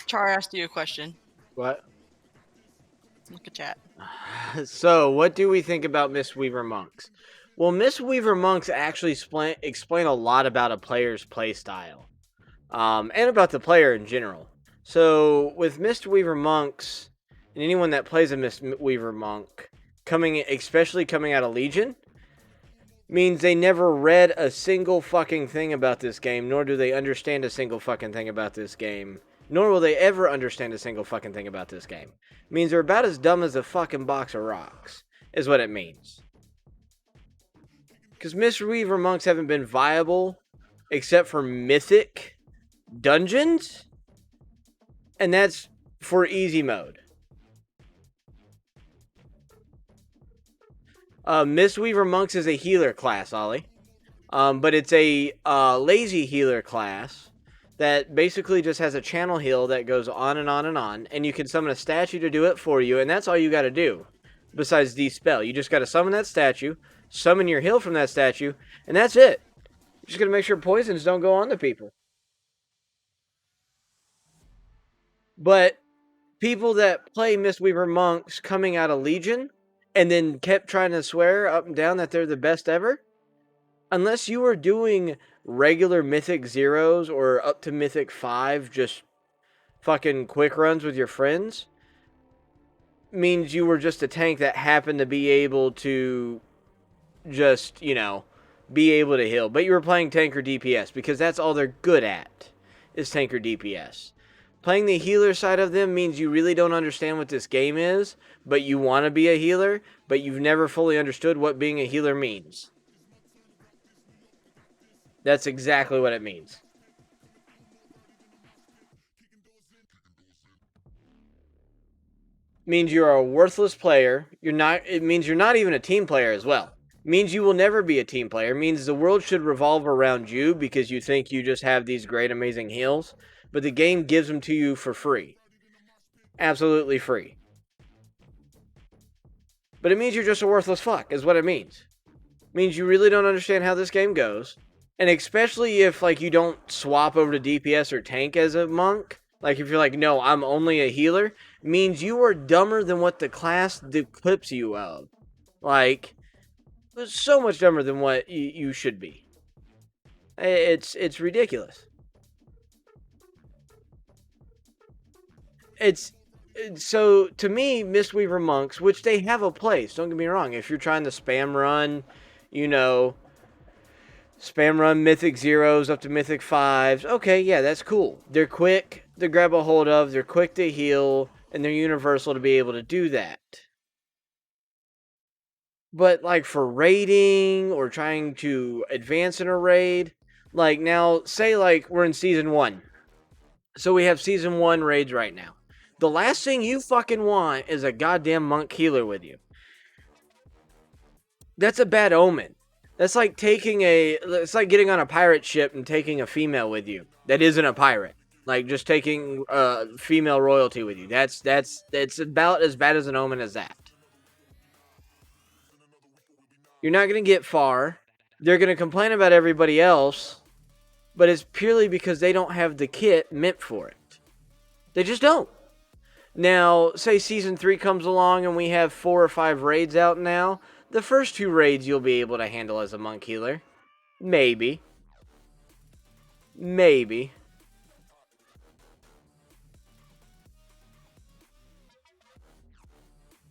Char asked you a question. What? Look at chat. So, what do we think about Mistweaver Monks? Well, Mistweaver Monks actually explain a lot about a player's play style, and about the player in general. So, with Mistweaver Monks, and anyone that plays a Mistweaver Monk, especially coming out of Legion, means they never read a single fucking thing about this game, nor do they understand a single fucking thing about this game, nor will they ever understand a single fucking thing about this game. It means they're about as dumb as a fucking box of rocks, is what it means. Because Mistweaver Monks haven't been viable except for Mythic dungeons, and that's for easy mode. Mistweaver Monks is a healer class, Ollie. But it's a lazy healer class that basically just has a channel heal that goes on and on and on, and you can summon a statue to do it for you, and that's all you got to do. Besides de-spell, you just got to summon that statue, summon your heal from that statue, and that's it. You're just gonna make sure poisons don't go on to people. But people that play Mistweaver Monks coming out of Legion and then kept trying to swear up and down that they're the best ever, unless you were doing regular Mythic Zeros or up to Mythic 5, just fucking quick runs with your friends, means you were just a tank that happened to be able to just, be able to heal. But you were playing tank or DPS because that's all they're good at, is tank or DPS. Playing the healer side of them means you really don't understand what this game is, but you want to be a healer, but you've never fully understood what being a healer means. That's exactly what it means. It means you're a worthless player. It means you're not even a team player as well. It means you will never be a team player. It means the world should revolve around you because you think you just have these great, amazing heals, but the game gives them to you for free. Absolutely free. But it means you're just a worthless fuck, is what it means. It means you really don't understand how this game goes. And especially if you don't swap over to DPS or tank as a monk, if you're like, no, I'm only a healer, means you are dumber than what the class declips you of. So much dumber than what you should be. It's ridiculous. So to me, Mistweaver Monks, which they have a place, don't get me wrong, if you're trying to spam run, spam run Mythic Zeros up to Mythic 5s, okay, yeah, that's cool. They're quick to grab a hold of, they're quick to heal, and they're universal to be able to do that. But for raiding or trying to advance in a raid, now, say we're in Season 1. So we have Season 1 raids right now. The last thing you fucking want is a goddamn monk healer with you. That's a bad omen. That's it's like getting on a pirate ship and taking a female with you that isn't a pirate. Just taking female royalty with you. It's about as bad as an omen as that. You're not going to get far. They're going to complain about everybody else, but it's purely because they don't have the kit meant for it. They just don't. Now, say Season 3 comes along and we have 4 or 5 raids out now. The first 2 raids you'll be able to handle as a monk healer. Maybe. Maybe.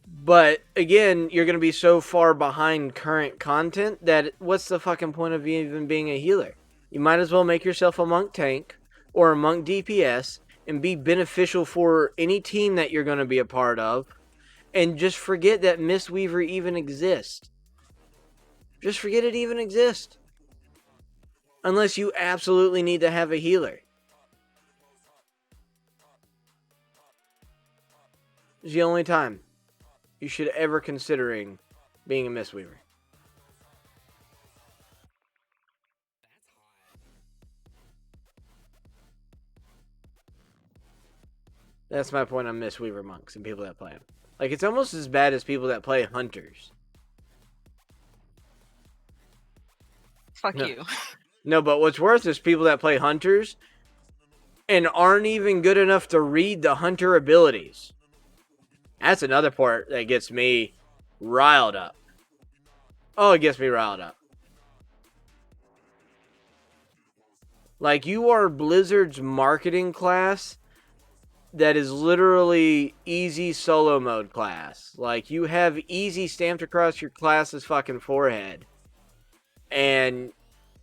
But, again, you're going to be so far behind current content that what's the fucking point of even being a healer? You might as well make yourself a monk tank or a monk DPS and be beneficial for any team that you're going to be a part of, and just forget that Mistweaver even exists. Just forget it even exists. Unless you absolutely need to have a healer. It's the only time you should ever considering being a Mistweaver. That's my point on Mistweaver monks and people that play them. It's almost as bad as people that play hunters. Fuck you. No, but what's worse is people that play hunters and aren't even good enough to read the hunter abilities. That's another part that gets me riled up. Oh, it gets me riled up. Like, you are Blizzard's marketing class that is literally easy solo mode class. Like, you have easy stamped across your class's fucking forehead. And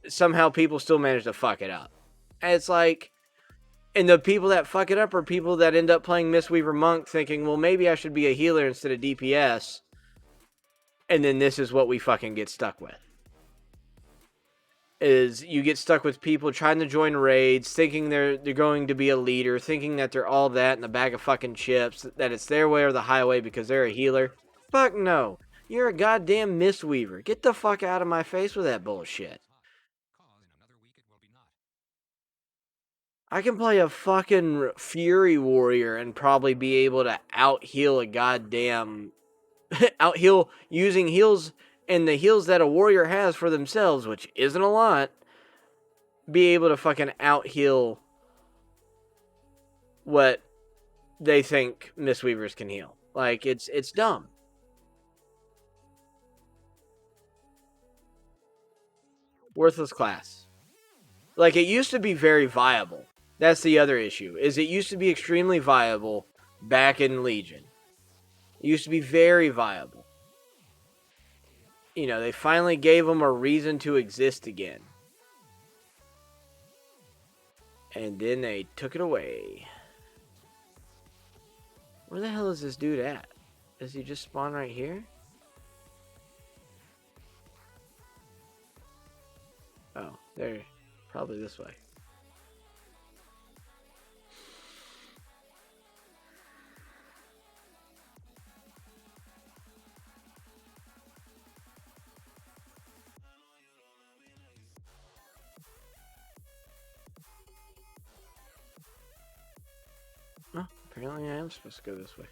somehow people still manage to fuck it up. And it's like, and the people that fuck it up are people that end up playing Mistweaver Monk thinking, well, maybe I should be a healer instead of DPS. And then this is what we fucking get stuck with. Is you get stuck with people trying to join raids, thinking they're going to be a leader, thinking that they're all that in a bag of fucking chips, that it's their way or the highway because they're a healer. Fuck no. You're a goddamn Mistweaver. Get the fuck out of my face with that bullshit. I can play a fucking Fury Warrior and probably be able to out-heal a goddamn... out-heal using heals and the heals that a warrior has for themselves, which isn't a lot, be able to fucking out-heal what they think Mistweavers can heal. Like, it's dumb. Worthless class. Like, it used to be very viable. That's the other issue, is it used to be extremely viable back in Legion. It used to be very viable. You know, they finally gave them a reason to exist again. And then they took it away. Where the hell is this dude at? Does he just spawn right here? Oh, there. Probably this way. Oh, apparently I am supposed to go this way.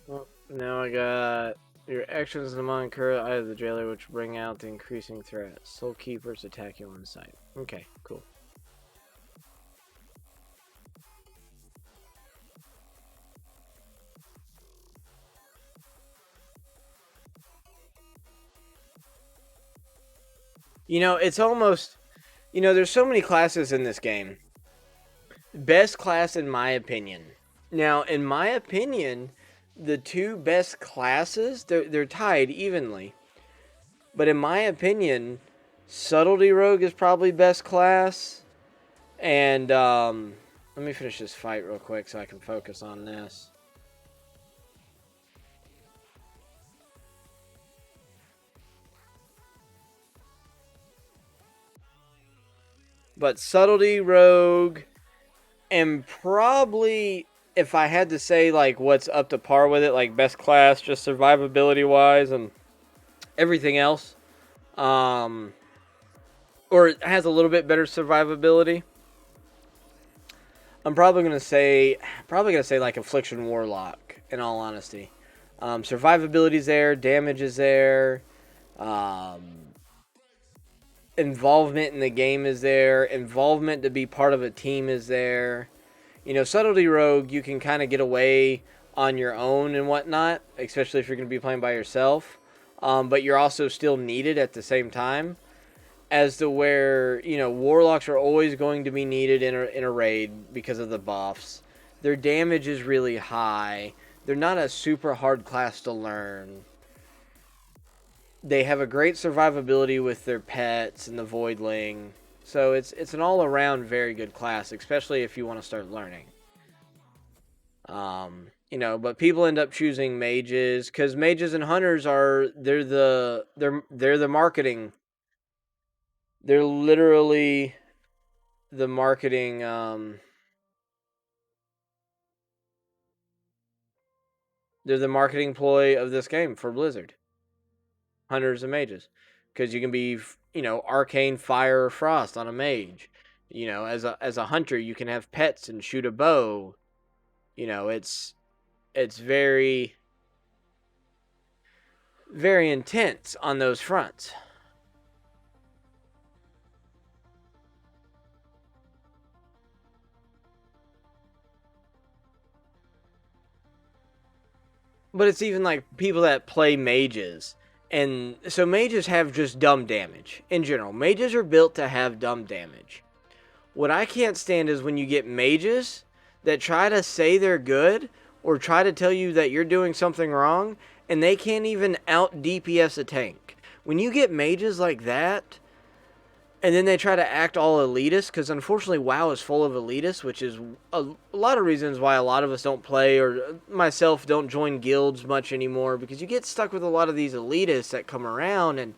Well, now I got your actions in the Moncur, Eye of the Jailer, which bring out the increasing threat. Soul Keepers attack you on sight. Okay, cool. You know, it's almost... You know, there's so many classes in this game. Best class in my opinion. Now, in my opinion, the two best classes, they're tied evenly. But in my opinion, Subtlety Rogue is probably best class. And, let me finish this fight real quick so I can focus on this. But Subtlety Rogue, and probably, if I had to say, like, what's up to par with it, like, best class, just survivability-wise, and everything else, or it has a little bit better survivability, I'm probably gonna say like Affliction Warlock, in all honesty. Survivability's there, damage is there, involvement in the game is there, involvement to be part of a team is there. You know, Subtlety Rogue, you can kind of get away on your own and whatnot, especially if you're going to be playing by yourself. But you're also still needed at the same time. As to where, you know, Warlocks are always going to be needed in a raid because of the buffs. Their damage is really high. They're not a super hard class to learn. They have a great survivability with their pets and the Voidling. So it's an all-around very good class, especially if you want to start learning. You know, but people end up choosing mages because mages and hunters they're the marketing. They're literally the marketing. They're the marketing ploy of this game for Blizzard. Hunters and mages, because you can be, you know, arcane, fire, or frost on a mage. You know, as a hunter, you can have pets and shoot a bow. You know, it's very very intense on those fronts. But it's even like people that play mages. And so mages have just dumb damage in general. Mages are built to have dumb damage. What I can't stand is when you get mages that try to say they're good or try to tell you that you're doing something wrong and they can't even out DPS a tank. When you get mages like that, and then they try to act all elitist, because unfortunately WoW is full of elitists, which is a lot of reasons why a lot of us don't play, or myself don't join guilds much anymore, because you get stuck with a lot of these elitists that come around, and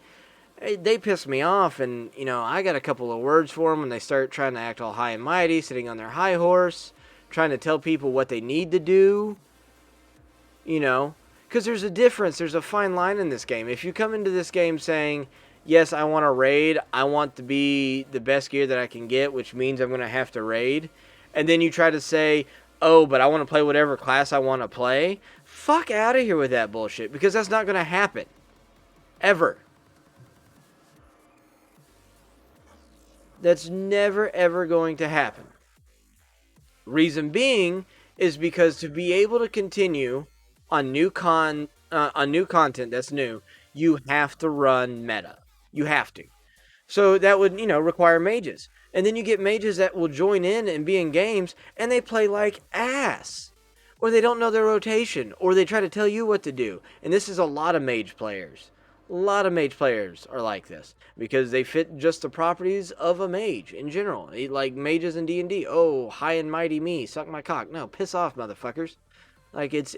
they piss me off, and, you know, I got a couple of words for them when they start trying to act all high and mighty, sitting on their high horse, trying to tell people what they need to do, you know, because there's a difference, there's a fine line in this game. If you come into this game saying, yes, I want to raid. I want to be the best gear that I can get, which means I'm going to have to raid. And then you try to say, oh, but I want to play whatever class I want to play. Fuck out of here with that bullshit, because that's not going to happen. Ever. That's never, ever going to happen. Reason being is because to be able to continue on new content that's new, you have to run meta. You have to. So that would, you know, require mages. And then you get mages that will join in and be in games and they play like ass. Or they don't know their rotation. Or they try to tell you what to do. And this is a lot of mage players. A lot of mage players are like this. Because they fit just the properties of a mage in general. Like mages in D&D. Oh, high and mighty me. Suck my cock. No, piss off, motherfuckers. Like, it's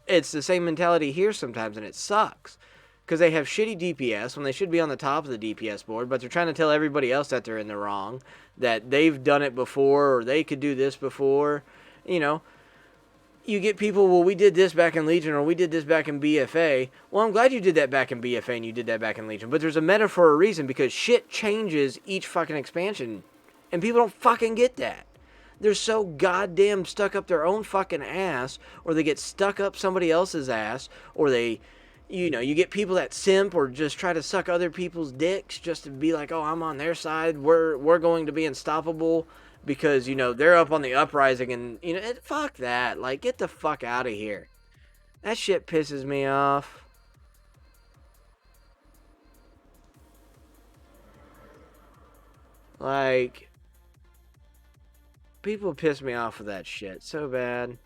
the same mentality here sometimes and it sucks. Because they have shitty DPS when they should be on the top of the DPS board, but they're trying to tell everybody else that they're in the wrong, that they've done it before, or they could do this before. You know, you get people, well, we did this back in Legion, or we did this back in BFA. Well, I'm glad you did that back in BFA and you did that back in Legion, but there's a meta for a reason, because shit changes each fucking expansion, and people don't fucking get that. They're so goddamn stuck up their own fucking ass, or they get stuck up somebody else's ass, or they... You know, you get people that simp or just try to suck other people's dicks just to be like, oh, I'm on their side. We're going to be unstoppable because, you know, they're up on the uprising and, you know, fuck that. Like, get the fuck out of here. That shit pisses me off. Like, people piss me off with that shit so bad.